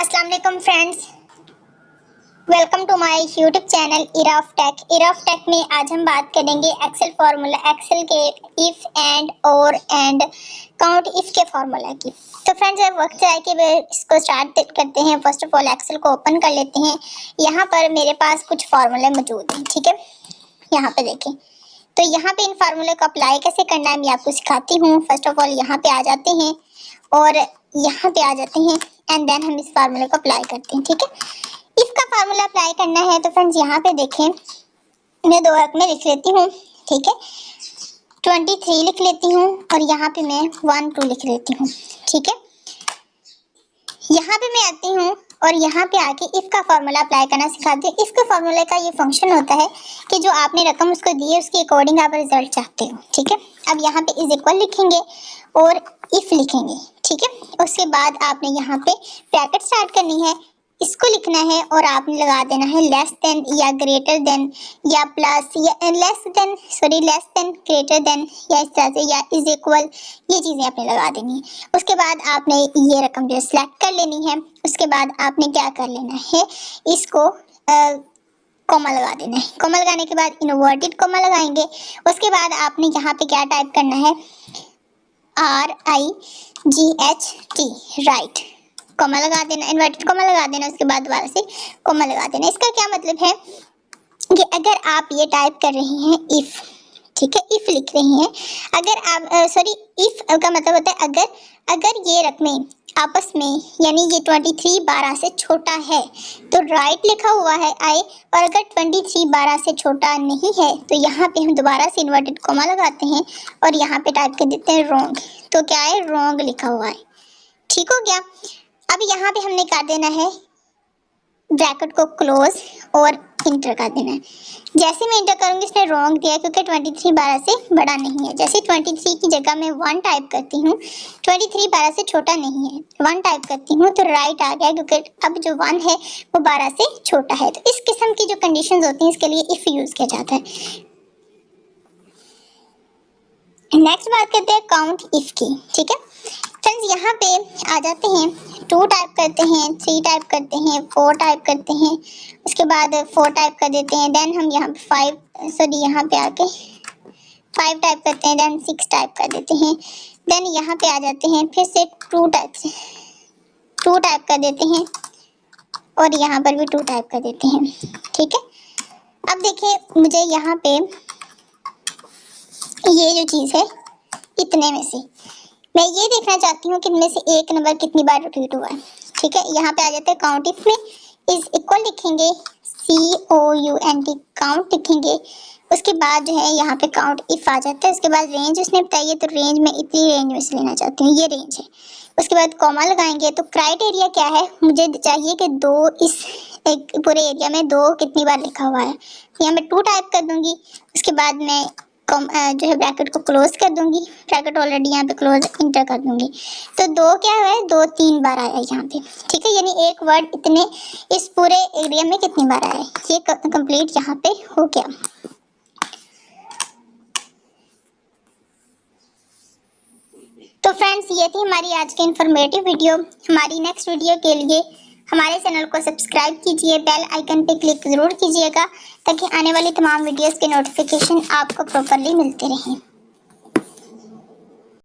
अस्सलाम वालेकुम friends, welcome to my YouTube channel era of tech. Era of tech में आज हम बात करेंगे एक्सेल फार्मूला, एक्सेल के इफ़ एंड और एंड काउंट इफ़ के फार्मूला की। तो फ्रेंड्स अब वक्त है कि इसको स्टार्ट करते हैं। फर्स्ट ऑफ ऑल एक्सेल को ओपन कर लेते हैं। यहाँ पर मेरे पास कुछ फार्मूले मौजूद हैं, ठीक है। यहाँ पे देखें, तो यहाँ पे इन फार्मूले को अप्लाई कैसे करना है मैं आपको सिखाती हूँ। फर्स्ट ऑफ ऑल यहाँ पे आ जाते हैं और यहाँ पे आ जाते हैं एंड देन हम इस फार्मूले को अप्लाई करते हैं, ठीक है। इफ का फार्मूला अप्लाई करना है तो फ्रेंड्स यहाँ पे देखें, मैं दो हक में लिख लेती हूँ, ठीक है। 23 लिख लेती हूँ और यहाँ पे मैं 1 2 लिख लेती हूँ, ठीक है। यहाँ पे मैं आती हूँ और यहाँ पे आके इफ का फार्मूला अप्लाई करना सिखाती हूँ। इफ के फार्मूले का ये फंक्शन होता है कि जो आपने रकम उसको दी है उसके अकॉर्डिंग आप रिजल्ट चाहते हो, ठीक है। अब यहाँ पे इज इक्वल लिखेंगे और इफ लिखेंगे, ठीक है। उसके बाद आपने यहाँ पे ब्रैकेट स्टार्ट करनी है, इसको लिखना है और आपने लगा देना है लेस देन या ग्रेटर देन या प्लस या लेस देन ग्रेटर देन या इस तरह से या इज इक्वल, ये चीज़ें आपने लगा देनी है। उसके बाद आपने ये रकम जो सिलेक्ट कर लेनी है। उसके बाद आपने क्या कर लेना है, इसको कॉमा लगा देना है। कॉमा लगाने के बाद इनवर्टेड कॉमा लगाएंगे। उसके बाद आपने यहाँ पे क्या टाइप करना है, RIGHT राइट, कॉमा लगा देना, इन्वर्टेड कॉमा लगा देना। उसके बाद दोबारा से कॉमा लगा देना। इसका क्या मतलब है कि अगर आप ये टाइप कर रही हैं इफ़, ठीक है, इफ़ लिख रही हैं, अगर आप इफ़ का मतलब होता है अगर ये रकमें आपस में यानी ये 23 12 से छोटा है तो राइट लिखा हुआ है आई, और अगर 23 12 से छोटा नहीं है तो यहाँ पे हम दोबारा से इन्वर्टेड कॉमा लगाते हैं और यहाँ पे टाइप कर देते हैं रॉन्ग। तो क्या है, रॉन्ग लिखा हुआ है, ठीक हो गया। अब यहाँ पे हमने कर देना है ब्रैकेट को क्लोज और इंटर कर देना है। जैसे मैं इंटर करूँगी इसने रॉन्ग दिया क्योंकि 23 12 से बड़ा नहीं है। जैसे 23 की जगह मैं 1 टाइप करती हूँ, 23 12 से छोटा नहीं है, 1 टाइप करती हूँ तो राइट आ गया क्योंकि अब जो 1 है वो 12 से छोटा है। तो इस किस्म की जो कंडीशंस होती हैं इसके लिए इफ़ यूज़ किया जाता है। नेक्स्ट बात करते हैं काउंट इफ़ की, ठीक है। फ्रेंड्स यहाँ पे आ जाते हैं, 2 टाइप करते हैं, 3 टाइप करते हैं, 4 टाइप करते हैं, उसके बाद 4 टाइप कर देते हैं, देन हम यहाँ पे यहाँ पे आके 5 टाइप करते हैं, देन 6 टाइप कर देते हैं, देन यहाँ पे आ जाते हैं फिर से 2 टाइप कर देते हैं और यहाँ पर भी 2 टाइप कर देते हैं, ठीक है। अब देखिए मुझे यहाँ पे ये जो चीज़ है इतने में से मैं ये देखना चाहती हूँ कि इनमें से एक नंबर कितनी बार रिपीट हुआ है, ठीक है। यहाँ पे आ जाते हैं काउंट इफ में इज इक्वल लिखेंगे, COUNT काउंट लिखेंगे। उसके बाद जो है यहाँ पे काउंट इफ आ जाता है। उसके बाद रेंज उसने बताई है तो रेंज में इतनी रेंज में से लेना चाहती हूँ, ये रेंज है। उसके बाद कॉमा लगाएंगे। तो क्राइटेरिया क्या है, मुझे चाहिए कि 2 इस एक पूरे एरिया में 2 कितनी बार लिखा हुआ है। यहाँ मैं 2 टाइप कर दूँगी। उसके बाद मैं जो है ब्रैकेट को क्लोज कर दूंगी, ब्रैकेट ऑलरेडी यहाँ पे क्लोज इंटर कर दूंगी। तो 2 क्या है, 2 3 बार आया यहाँ पे, ठीक है। यानी एक वर्ड इतने इस पूरे एरिया में कितनी बार आया, ये कंप्लीट यहाँ पे हो गया। तो फ्रेंड्स ये थी हमारी आज की इंफॉर्मेटिव वीडियो। हमारी नेक्स्ट वीडियो के लिए हमारे चैनल को सब्सक्राइब कीजिए, बेल आइकन पे क्लिक ज़रूर कीजिएगा ताकि आने वाली तमाम वीडियोस के नोटिफिकेशन आपको प्रॉपरली मिलते रहें।